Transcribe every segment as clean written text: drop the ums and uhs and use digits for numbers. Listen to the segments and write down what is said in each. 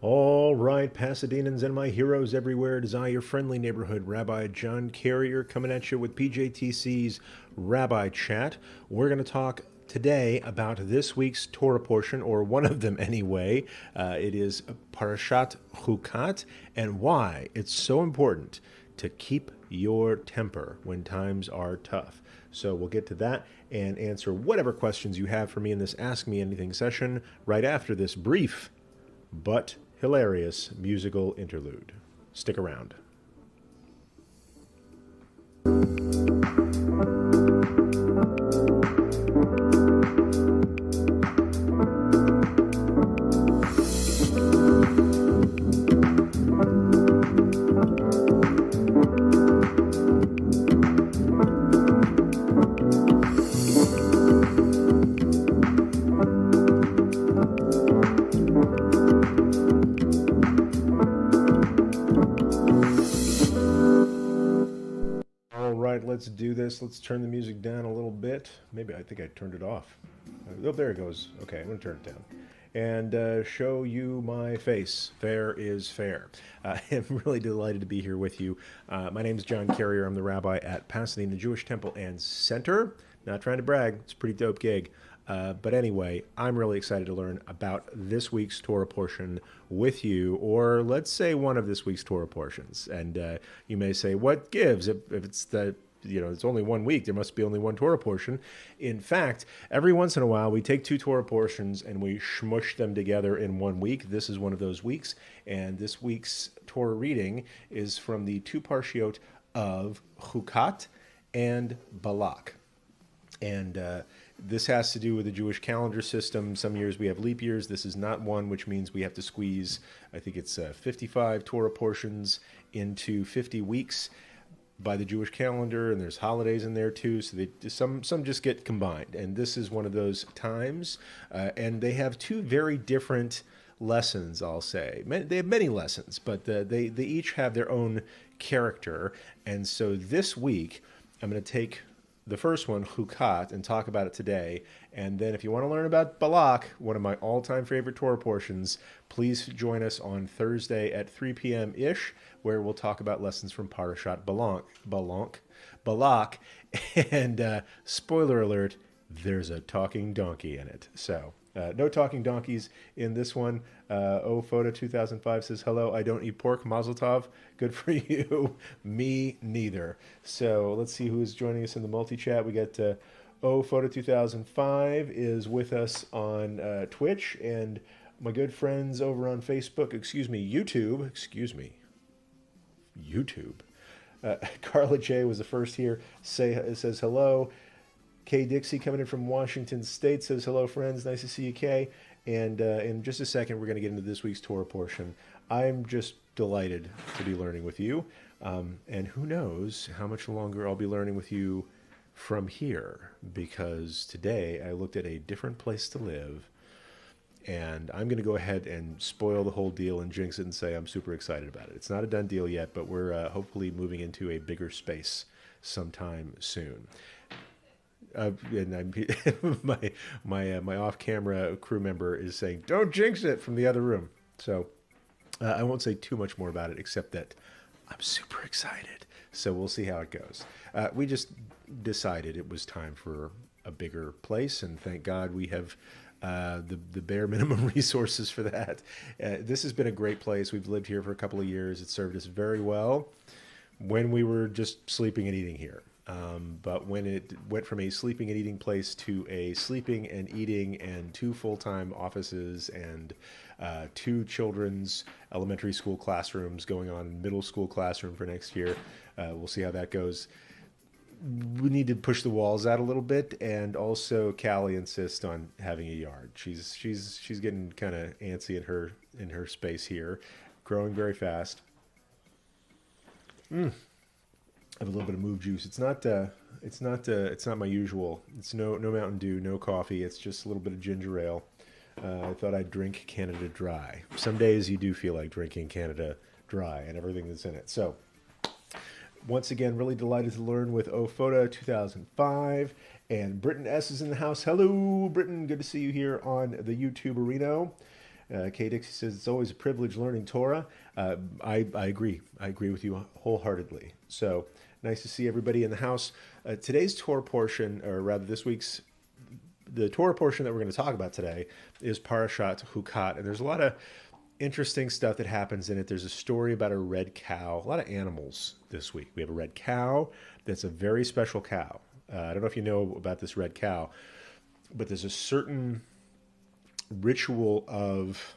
All right, Pasadenans and my heroes everywhere, it is I, your friendly neighborhood Rabbi John Carrier, coming at you with PJTC's Rabbi Chat. We're going to talk today about this week's Torah portion, or one of them anyway. It is Parashat Hukkat, and why it's so important to keep your temper when times are tough. So we'll get to that and answer whatever questions you have for me in this Ask Me Anything session right after this brief but hilarious musical interlude. Stick around. Let's do this. Let's turn the music down a little bit. Maybe I think I turned it off. Oh, there it goes. Okay, I'm going to turn it down. And show you my face. Fair is fair. I'm really delighted to be here with you. My name is John Carrier. I'm the rabbi at Pasadena Jewish Temple and Center. Not trying to brag. It's a pretty dope gig. But anyway, I'm really excited to learn about this week's Torah portion with you, or let's say one of this week's Torah portions. And you may say, what gives? If it's the it's only 1 week, there must be only one Torah portion. In fact, every once in a while, we take two Torah portions and we smush them together in 1 week. This is one of those weeks, and this week's Torah reading is from the two parshiot of Hukkat and Balak. And this has to do with the Jewish calendar system. Some years we have leap years. This is not one, which means we have to squeeze, I think it's 55 Torah portions into 50 weeks by the Jewish calendar, and there's holidays in there too, so some just get combined. And this is one of those times, and they have two very different lessons, I'll say. They have many lessons, but they each have their own character. And so this week, I'm going to take the first one, Hukkat, and talk about it today. And then if you want to learn about Balak, one of my all-time favorite Torah portions, please join us on Thursday at 3 p.m.-ish, where we'll talk about lessons from Parashat Balak. And spoiler alert, there's a talking donkey in it. So no talking donkeys in this one. Photo 2005 says, hello, I don't eat pork, Mazel Tov. Good for you. Me neither. So let's see who's joining us in the multi-chat. We got Photo 2005 is with us on Twitch, and my good friends over on Facebook, YouTube. Carla J was the first here. Says hello. Kay Dixie coming in from Washington State says hello, friends. Nice to see you, Kay. And in just a second, we're going to get into this week's Torah portion. I'm just delighted to be learning with you. And who knows how much longer I'll be learning with you from here, because today I looked at a different place to live, and I'm going to go ahead and spoil the whole deal and jinx it and say I'm super excited about it. It's not a done deal yet, but we're hopefully moving into a bigger space sometime soon. And my off-camera crew member is saying, "Don't jinx it," from the other room. So I won't say too much more about it, except that I'm super excited. So we'll see how it goes. We just decided it was time for a bigger place, and thank God we have the bare minimum resources for that. This has been a great place. We've lived here for a couple of years. It served us very well when we were just sleeping and eating here. But when it went from a sleeping and eating place to a sleeping and eating and 2 full-time offices and 2 children's elementary school classrooms going on, middle school classroom for next year, we'll see how that goes. We need to push the walls out a little bit, and also Callie insists on having a yard. She's getting kind of antsy in her space here, growing very fast. I have a little bit of move juice. It's not my usual. It's no Mountain Dew, no coffee. It's just a little bit of ginger ale. I thought I'd drink Canada Dry. Some days you do feel like drinking Canada Dry and everything that's in it. So Once again, really delighted to learn with Ophoda 2005. And Britton S is in the house. Hello, Britton. Good to see you here on the YouTube arena. Kay Dixie says it's always a privilege learning Torah. I agree. I agree with you wholeheartedly. So nice to see everybody in the house. Today's Torah portion, or rather the Torah portion that we're going to talk about today is Parashat Hukkat. And there's a lot of interesting stuff that happens in it. There's a story about a red cow, a lot of animals this week. We have a red cow that's a very special cow. I don't know if you know about this red cow, but there's a certain ritual of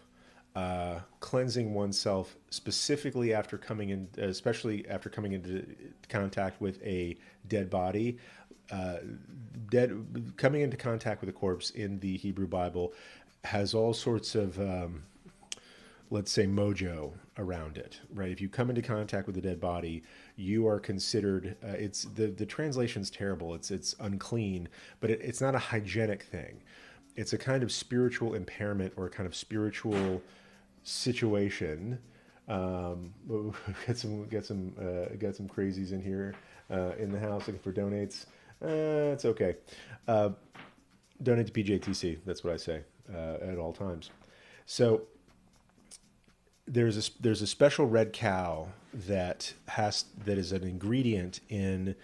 cleansing oneself, specifically after coming in, especially after coming into contact with a dead body. Coming into contact with a corpse in the Hebrew Bible has all sorts of let's say mojo around it, right? If you come into contact with a dead body, you are considered, it's the translation's terrible. It's unclean, but it's not a hygienic thing. It's a kind of spiritual impairment or a kind of spiritual situation. Get some crazies in here in the house looking for donates. It's okay. Donate to PJTC. That's what I say at all times. So there's a special red cow that is an ingredient in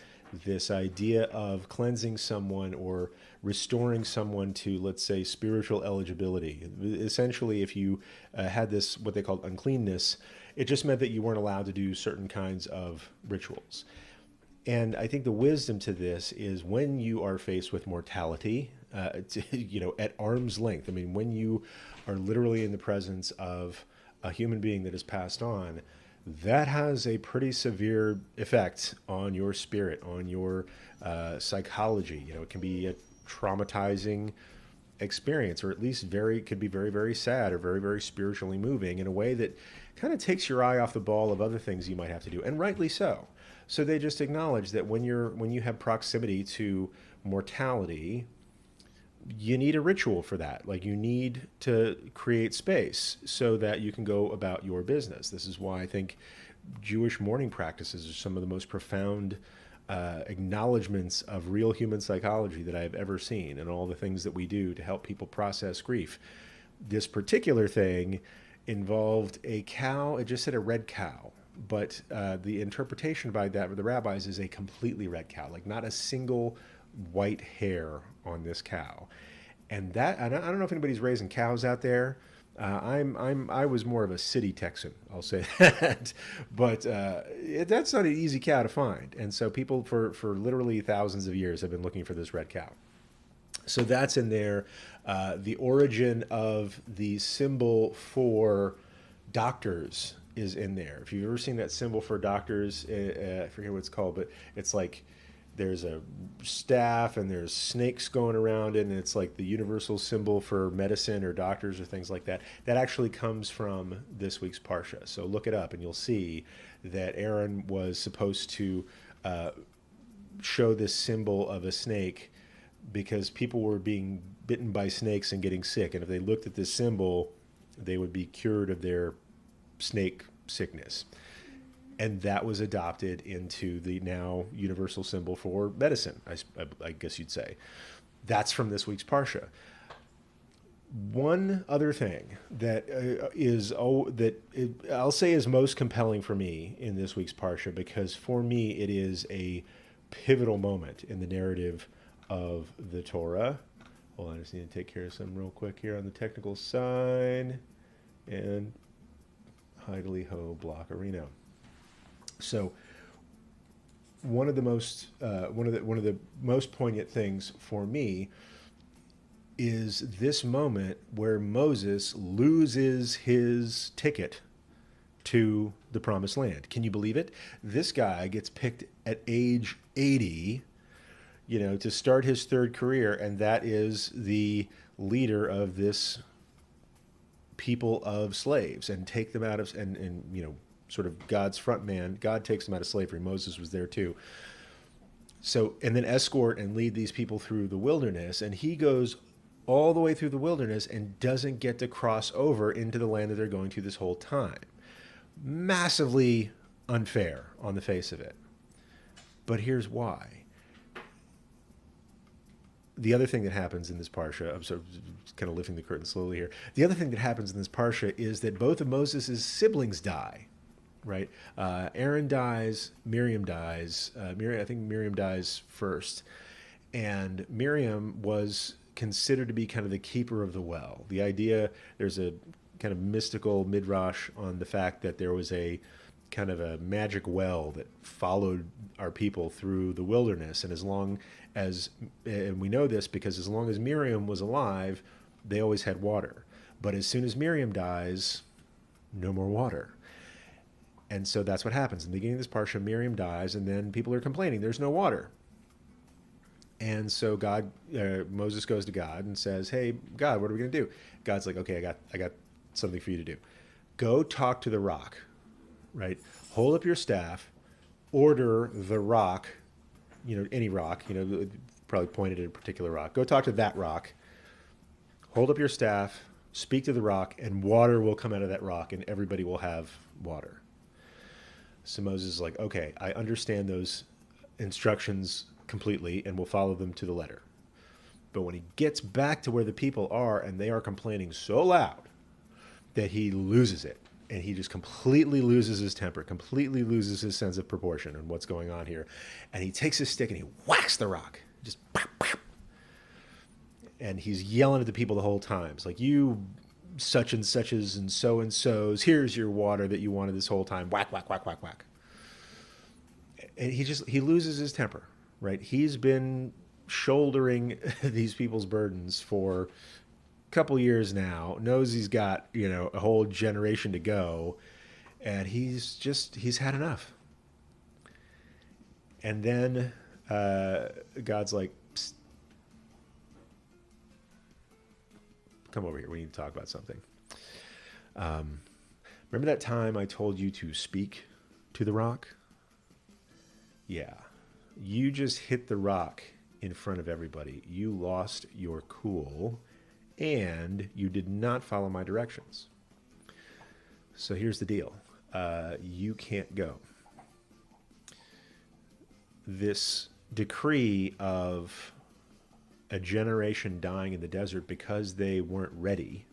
this idea of cleansing someone or restoring someone to, let's say, spiritual eligibility. Essentially, if you had this, what they called uncleanness, it just meant that you weren't allowed to do certain kinds of rituals. And I think the wisdom to this is when you are faced with mortality, at arm's length. I mean, when you are literally in the presence of a human being that has passed on, that has a pretty severe effect on your spirit, on your psychology. It can be a traumatizing experience, or at least could be very, very sad or very, very spiritually moving in a way that kind of takes your eye off the ball of other things you might have to do, and rightly so. So they just acknowledge that when you have proximity to mortality, you need a ritual for that. Like, you need to create space so that you can go about your business. This is why I think Jewish mourning practices are some of the most profound acknowledgments of real human psychology that I've ever seen, and all the things that we do to help people process grief. This particular thing involved a cow. It just said a red cow, but the interpretation by the rabbis is a completely red cow, like not a single white hair on this cow. And I don't know if anybody's raising cows out there. I was more of a city Texan, I'll say that. But that's not an easy cow to find. And so people for literally thousands of years have been looking for this red cow. So that's in there. The origin of the symbol for doctors is in there. If you've ever seen that symbol for doctors, I forget what it's called, but it's like there's a staff and there's snakes going around it, and it's like the universal symbol for medicine or doctors or things like that. That actually comes from this week's Parsha. So look it up and you'll see that Aaron was supposed to show this symbol of a snake because people were being bitten by snakes and getting sick. And if they looked at this symbol, they would be cured of their snake sickness. And that was adopted into the now universal symbol for medicine, I guess you'd say. That's from this week's Parsha. One other thing that I'll say is most compelling for me in this week's Parsha, because for me it is a pivotal moment in the narrative of the Torah. Hold on, I just need to take care of something real quick here on the technical side. And Heidely Ho Blockerino. So one of the most poignant things for me is this moment where Moses loses his ticket to the Promised Land. Can you believe it? This guy gets picked at age 80, to start his third career, and that is the leader of this people of slaves, and take them out of and sort of God's front man. God takes them out of slavery. Moses was there too. So, and then escort and lead these people through the wilderness, and he goes all the way through the wilderness and doesn't get to cross over into the land that they're going to this whole time. Massively unfair on the face of it. But here's why. The other thing that happens in this parsha, I'm sort of kind of lifting the curtain slowly here. The other thing that happens in this parsha is that both of Moses' siblings die, right? Aaron dies, Miriam dies. I think Miriam dies first. And Miriam was considered to be kind of the keeper of the well. The idea, there's a kind of mystical midrash on the fact that there was a kind of a magic well that followed our people through the wilderness. And as long as, and we know this because as long as Miriam was alive, they always had water. But as soon as Miriam dies, no more water. And so that's what happens. In the beginning of this parsha, Miriam dies, and then people are complaining, there's no water. And so Moses goes to God and says, hey, God, what are we going to do? God's like, okay, I got something for you to do. Go talk to the rock, right? Hold up your staff, order the rock, any rock, probably pointed at a particular rock. Go talk to that rock, hold up your staff, speak to the rock, and water will come out of that rock, and everybody will have water. So Moses is like, okay, I understand those instructions completely, and we'll follow them to the letter. But when he gets back to where the people are, and they are complaining so loud that he loses it, and he just completely loses his temper, completely loses his sense of proportion and what's going on here. And he takes his stick and he whacks the rock. Just pop, pop. And he's yelling at the people the whole time. It's like, you such and suches and so-and-sos, here's your water that you wanted this whole time. Whack, whack, whack, whack, whack. And he loses his temper, right? He's been shouldering these people's burdens for couple years now, knows he's got, a whole generation to go, and he's had enough. And then God's like, psst, come over here, we need to talk about something. Remember that time I told you to speak to the rock? Yeah, you just hit the rock in front of everybody. You lost your cool, and you did not follow my directions. So here's the deal. You can't go. This decree of a generation dying in the desert because they weren't ready,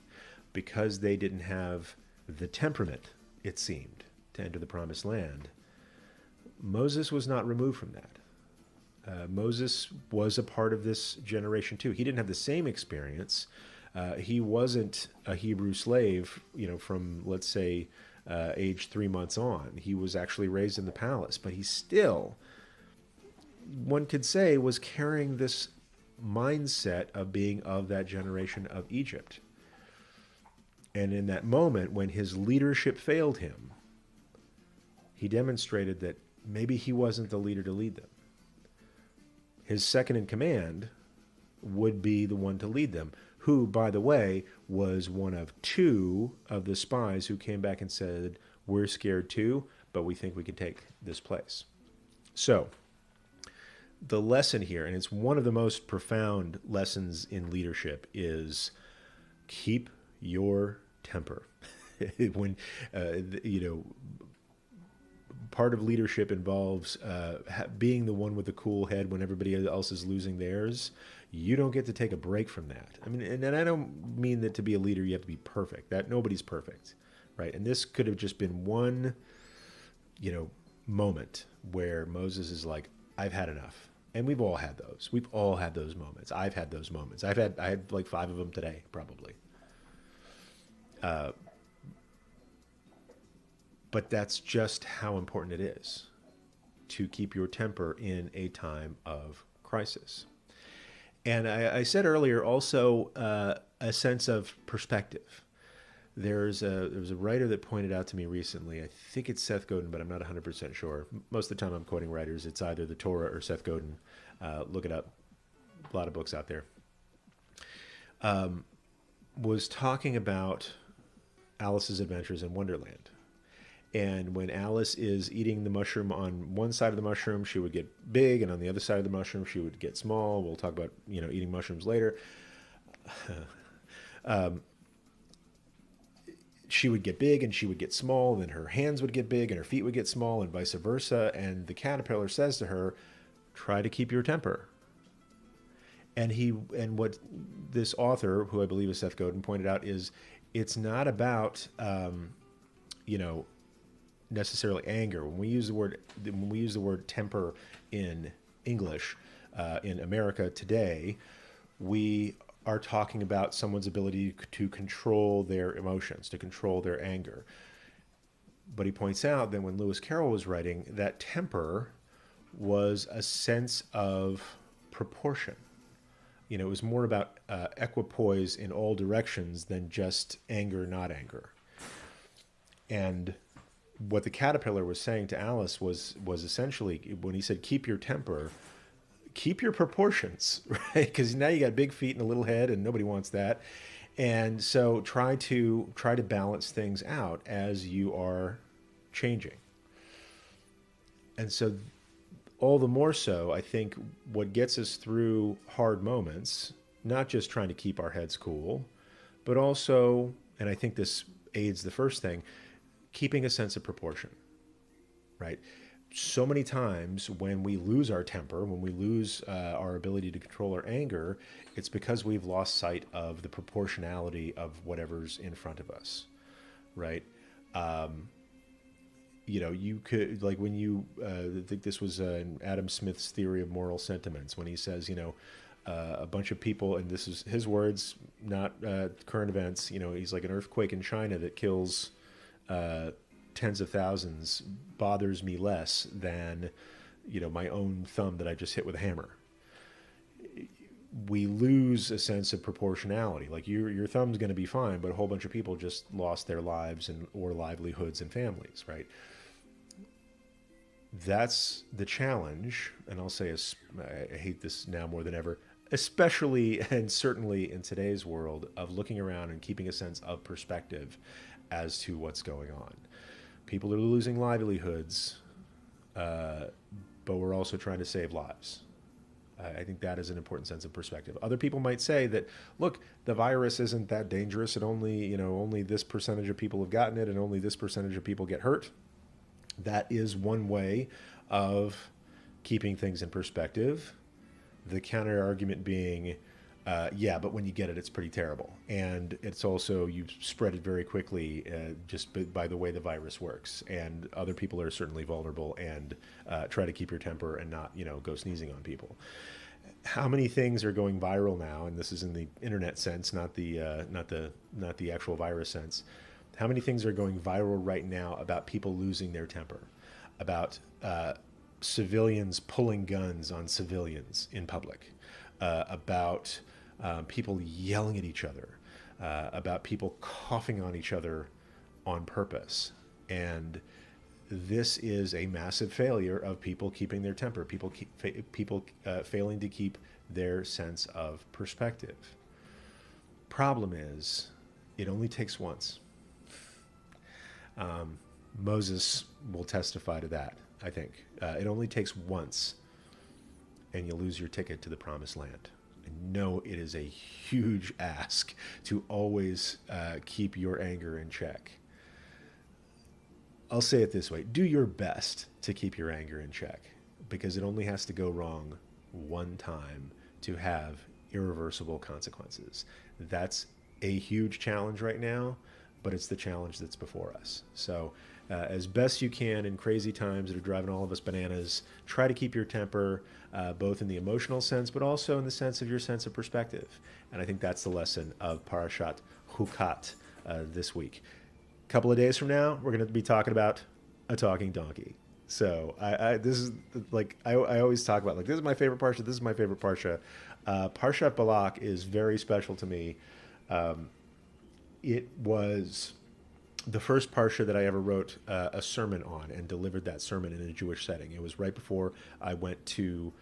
because they didn't have the temperament, it seemed, to enter the promised land, Moses was not removed from that. Moses was a part of this generation too. He didn't have the same experience. He wasn't a Hebrew slave, from, let's say, age 3 months on. He was actually raised in the palace, but he still, one could say, was carrying this mindset of being of that generation of Egypt. And in that moment, when his leadership failed him, he demonstrated that maybe he wasn't the leader to lead them. His second in command would be the one to lead them, who, by the way, was one of 2 of the spies who came back and said, we're scared too, but we think we can take this place. So the lesson here, and it's one of the most profound lessons in leadership, is keep your temper. When, part of leadership involves being the one with the cool head when everybody else is losing theirs. You don't get to take a break from that. I mean, and I don't mean that to be a leader you have to be perfect. That nobody's perfect, right? And this could have just been one, moment where Moses is like, I've had enough. And we've all had those. We've all had those moments. I've had those moments. I had like 5 of them today, probably. But that's just how important it is to keep your temper in a time of crisis. And I said earlier also a sense of perspective. There was a writer that pointed out to me recently, I think it's Seth Godin, but I'm not 100% sure. Most of the time I'm quoting writers, it's either the Torah or Seth Godin. Look it up. A lot of books out there. Was talking about Alice's adventures in Wonderland. And when Alice is eating the mushroom on one side of the mushroom, she would get big, and on the other side of the mushroom, she would get small. We'll talk about, eating mushrooms later. she would get big and she would get small, then her hands would get big and her feet would get small, and vice versa. And the caterpillar says to her, try to keep your temper. And what this author, who I believe is Seth Godin, pointed out is it's not about you know, necessarily anger. When we use the word temper in English in America today, we are talking about someone's ability to control their emotions, to control their anger. But he points out that when Lewis Carroll was writing, that temper was a sense of proportion. You know, it was more about equipoise in all directions than just anger, not anger. And what the caterpillar was saying to Alice was essentially, when he said, keep your temper, keep your proportions, right? Because now you got big feet and a little head, and nobody wants that. And so try to balance things out as you are changing. And so all the more so, I think what gets us through hard moments, not just trying to keep our heads cool, but also, and I think this aids the first thing, keeping a sense of proportion, right? So many times when we lose our temper, when we lose our ability to control our anger, it's because we've lost sight of the proportionality of whatever's in front of us, right? You know, you could, like when you, I think this was Adam Smith's theory of moral sentiments, when he says, you know, a bunch of people, and this is his words, not current events, you know, he's like, an earthquake in China that kills tens of thousands bothers me less than, you know, my own thumb that I just hit with a hammer. We lose a sense of proportionality. Like your thumb's going to be fine, but a whole bunch of people just lost their lives or livelihoods and families, right? That's the challenge. And I'll say, I hate this now more than ever, especially and certainly in today's world, of looking around and keeping a sense of perspective as to what's going on. People are losing livelihoods, but we're also trying to save lives. I think that is an important sense of perspective. Other people might say that, look, the virus isn't that dangerous. It only this percentage of people have gotten it, and only this percentage of people get hurt. That is one way of keeping things in perspective. The counter argument being, yeah, but when you get it, it's pretty terrible. And it's also, you spread it very quickly just by the way the virus works. And other people are certainly vulnerable, and try to keep your temper and not, you know, go sneezing on people. How many things are going viral now? And this is in the internet sense, not the actual virus sense. How many things are going viral right now about people losing their temper, about civilians pulling guns on civilians in public, about people yelling at each other, about people coughing on each other on purpose. And this is a massive failure of people keeping their temper, people failing to keep their sense of perspective. Problem is, it only takes once. Moses will testify to that, I think. It only takes once, and you lose your ticket to the promised land. And no, it is a huge ask to always keep your anger in check. I'll say it this way. Do your best to keep your anger in check, because it only has to go wrong one time to have irreversible consequences. That's a huge challenge right now, but it's the challenge that's before us. So as best you can in crazy times that are driving all of us bananas, try to keep your temper, both in the emotional sense, but also in the sense of your sense of perspective. And I think that's the lesson of Parashat Hukkat this week. A couple of days from now, we're going to be talking about a talking donkey. So this is like, I always talk about, like, this is my favorite parsha, this is my favorite parsha. Parshat Balak is very special to me. It was the first parsha that I ever wrote a sermon on and delivered that sermon in a Jewish setting. It was right before I went to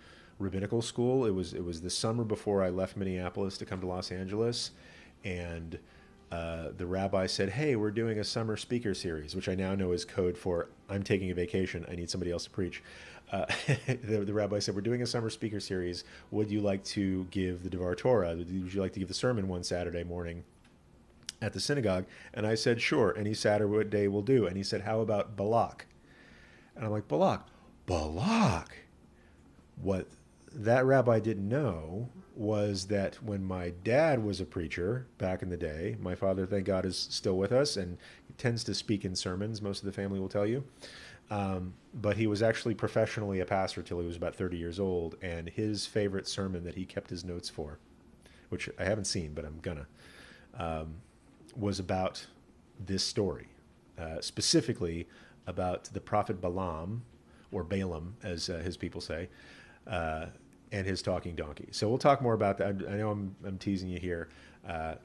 rabbinical school. It was the summer before I left Minneapolis to come to Los Angeles, and the rabbi said, "Hey, we're doing a summer speaker series," which I now know is code for I'm taking a vacation. I need somebody else to preach. The rabbi said, "We're doing a summer speaker series. Would you like to give the Devar Torah? Would you like to give the sermon one Saturday morning at the synagogue? And I said, sure. And he said, what day will do? And he said, how about Balak? And I'm like, Balak? Balak? What that rabbi didn't know was that when my dad was a preacher back in the day, my father, thank God, is still with us and he tends to speak in sermons, most of the family will tell you. But he was actually professionally a pastor till he was about 30 years old. And his favorite sermon that he kept his notes for, which I haven't seen, but I'm gonna, was about this story, specifically about the prophet Balaam, or Balaam, as his people say, and his talking donkey. So we'll talk more about that. I know I'm teasing you here.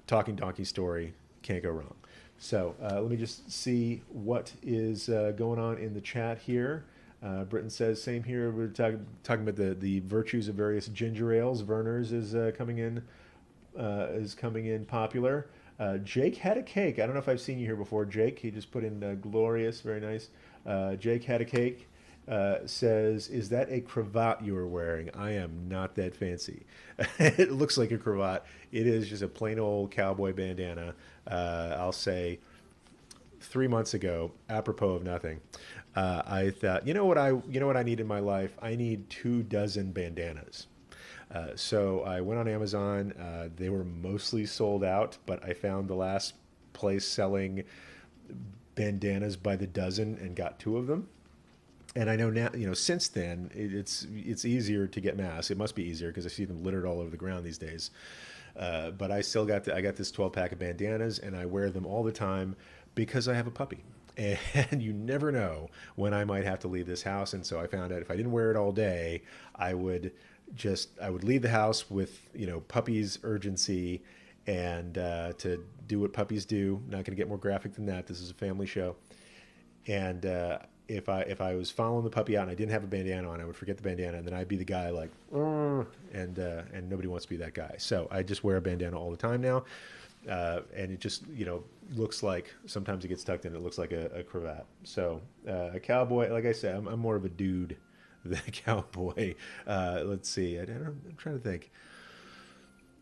Talking donkey story, can't go wrong. So let me just see what is going on in the chat here. Britton says, same here. We're talking about the virtues of various ginger ales. Werner's is coming in popular. Jake had a cake. I don't know if I've seen you here before, Jake. He just put in glorious, very nice. Jake had a cake. Says, is that a cravat you are wearing? I am not that fancy. It looks like a cravat. It is just a plain old cowboy bandana. I'll say 3 months ago, apropos of nothing, I thought, you know what I need in my life? I need 24 bandanas. So I went on Amazon. They were mostly sold out, but I found the last place selling bandanas by the dozen and got 2 of them. And I know now, since then, it's easier to get masks. It must be easier because I see them littered all over the ground these days. But I still got this 12-pack of bandanas, and I wear them all the time because I have a puppy. And you never know when I might have to leave this house. And so I found out if I didn't wear it all day, I would leave the house with, puppy's urgency and to do what puppies do. Not going to get more graphic than that. This is a family show. And if I was following the puppy out and I didn't have a bandana on, I would forget the bandana, and then I'd be the guy like, and nobody wants to be that guy. So I just wear a bandana all the time now, and it just looks like, sometimes it gets tucked in, it looks like a cravat. So a cowboy, like I said, I'm more of a dude than a cowboy. Let's see, I'm trying to think.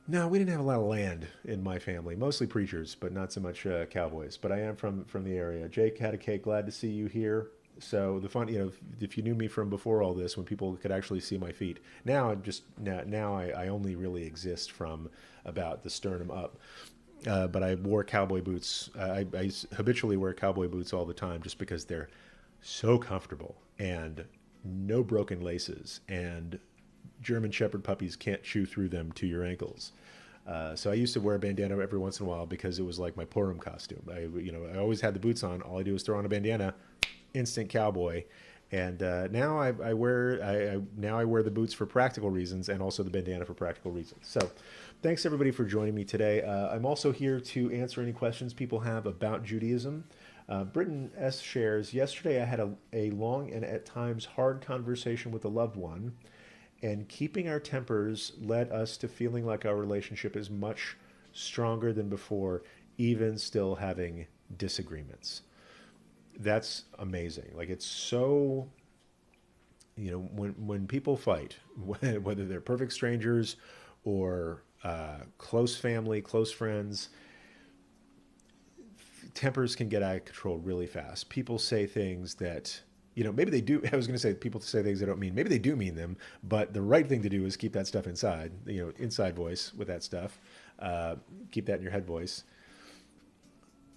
No, we didn't have a lot of land in my family. Mostly preachers, but not so much cowboys. But I am from the area. Jake had a cake. Glad to see you here. So the fun, if you knew me from before all this, when people could actually see my feet. Now I only really exist from about the sternum up. But I wore cowboy boots. I habitually wear cowboy boots all the time just because they're so comfortable and no broken laces, and German Shepherd puppies can't chew through them to your ankles. So I used to wear a bandana every once in a while because it was like my Purim costume. I always had the boots on. All I do is throw on a bandana, instant cowboy. And now I wear the boots for practical reasons, and also the bandana for practical reasons. So thanks everybody for joining me today. I'm also here to answer any questions people have about Judaism. Britton S. shares, yesterday I had a long and at times hard conversation with a loved one, and keeping our tempers led us to feeling like our relationship is much stronger than before, even still having disagreements. That's amazing. Like, it's so, when people fight, whether they're perfect strangers or close family, close friends, tempers can get out of control really fast. People say things that, maybe they do. I was going to say people say things they don't mean. Maybe they do mean them, but the right thing to do is keep that stuff inside, inside voice with that stuff. Keep that in your head voice.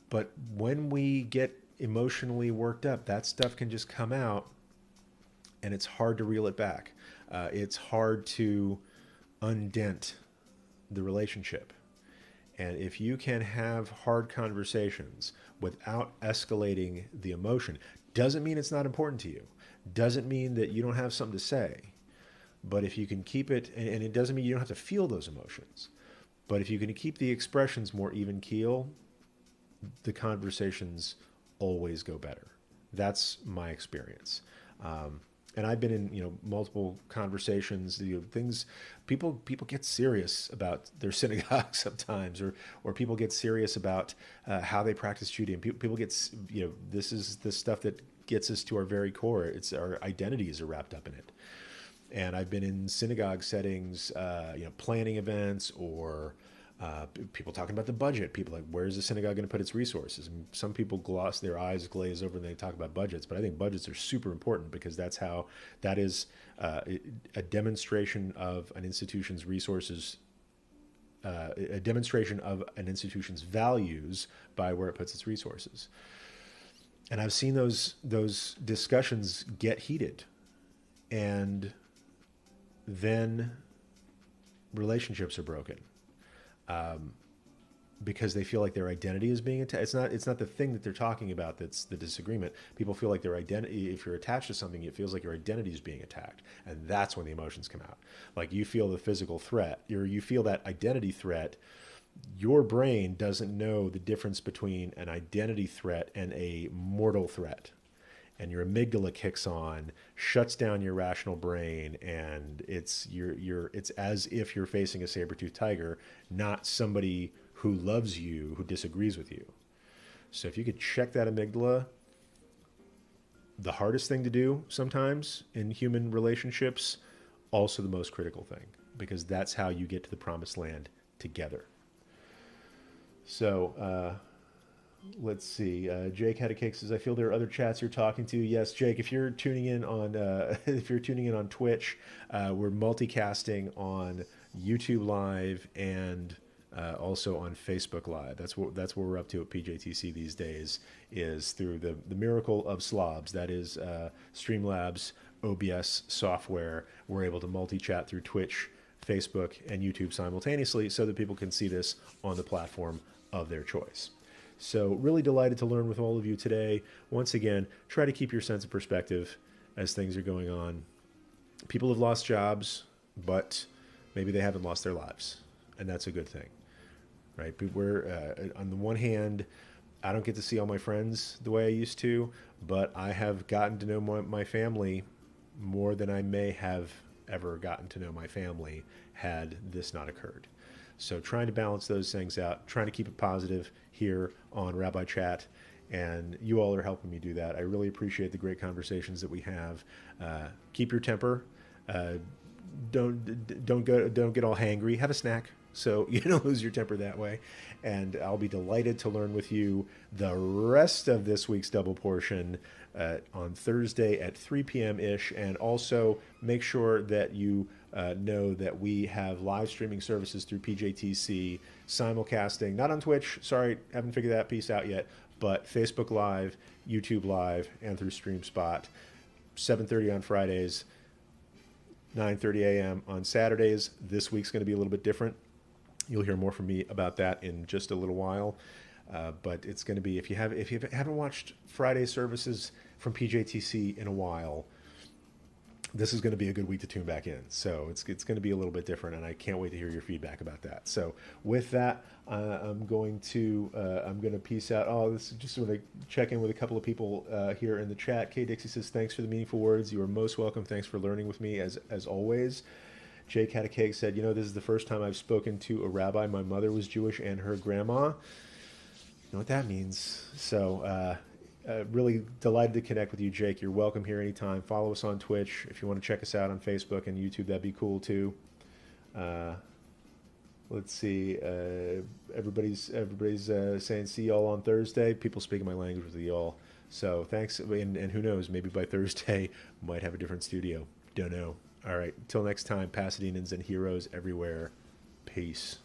But when we get emotionally worked up, that stuff can just come out, and it's hard to reel it back. It's hard to undent the relationship. And if you can have hard conversations without escalating the emotion, doesn't mean it's not important to you. Doesn't mean that you don't have something to say. But if you can keep it, and it doesn't mean you don't have to feel those emotions, but if you can keep the expressions more even keel, the conversations always go better. That's my experience. And I've been in, multiple conversations, things, people get serious about their synagogue sometimes, or people get serious about how they practice Judaism. People get, this is the stuff that gets us to our very core. It's our identities are wrapped up in it. And I've been in synagogue settings, planning events or People talking about the budget. People like, where's the synagogue going to put its resources? And some people their eyes glaze over and they talk about budgets. But I think budgets are super important because that is a demonstration of an institution's resources, a demonstration of an institution's values by where it puts its resources. And I've seen those discussions get heated, and then relationships are broken. Because they feel like their identity is being attacked. It's not the thing that they're talking about that's the disagreement. People feel like their identity, if you're attached to something, it feels like your identity is being attacked. And that's when the emotions come out. Like you feel the physical threat, or you feel that identity threat. Your brain doesn't know the difference between an identity threat and a mortal threat. And your amygdala kicks on, shuts down your rational brain, and it's as if you're facing a saber-toothed tiger, not somebody who loves you, who disagrees with you. So if you could check that amygdala, the hardest thing to do sometimes in human relationships, also the most critical thing, because that's how you get to the promised land together. So, let's see. Jake had a cake says, "I feel there are other chats you're talking to." Yes, Jake. If you're tuning in on Twitch, we're multicasting on YouTube Live and also on Facebook Live. That's what we're up to at PJTC these days. Is through the miracle of slobs. That is Streamlabs OBS software. We're able to multi-chat through Twitch, Facebook, and YouTube simultaneously, so that people can see this on the platform of their choice. So really delighted to learn with all of you today. Once again, try to keep your sense of perspective as things are going on. People have lost jobs, but maybe they haven't lost their lives, and that's a good thing, right? But we're on the one hand, I don't get to see all my friends the way I used to, but I have gotten to know my family more than I may have ever gotten to know my family had this not occurred. So trying to balance those things out, trying to keep it positive here on RabbiChat, and you all are helping me do that. I really appreciate the great conversations that we have. Keep your temper. Don't get all hangry. Have a snack so you don't lose your temper that way. And I'll be delighted to learn with you the rest of this week's double portion on Thursday at 3 p.m. ish. And also make sure that you know that we have live streaming services through PJTC, simulcasting, not on Twitch, sorry, haven't figured that piece out yet, but Facebook Live, YouTube Live, and through StreamSpot, 7:30 on Fridays, 9:30 a.m. on Saturdays. This week's going to be a little bit different. You'll hear more from me about that in just a little while. But it's going to be, if you haven't watched Friday services from PJTC in a while, this is going to be a good week to tune back in. So it's going to be a little bit different, and I can't wait to hear your feedback about that. So with that, I'm going to peace out. Oh, this is just want to check in with a couple of people here in the chat. Kay Dixie says, "Thanks for the meaningful words. You are most welcome. Thanks for learning with me as always." Jake had a cake said, "You know, this is the first time I've spoken to a rabbi. My mother was Jewish and her grandma." You know what that means. So really delighted to connect with you, Jake. You're welcome here anytime. Follow us on Twitch. If you want to check us out on Facebook and YouTube, that'd be cool too. Let's see. Everybody's saying see y'all on Thursday. People speaking my language with y'all. So thanks. And who knows, maybe by Thursday, might have a different studio. Don't know. All right. Until next time, Pasadenans and heroes everywhere. Peace.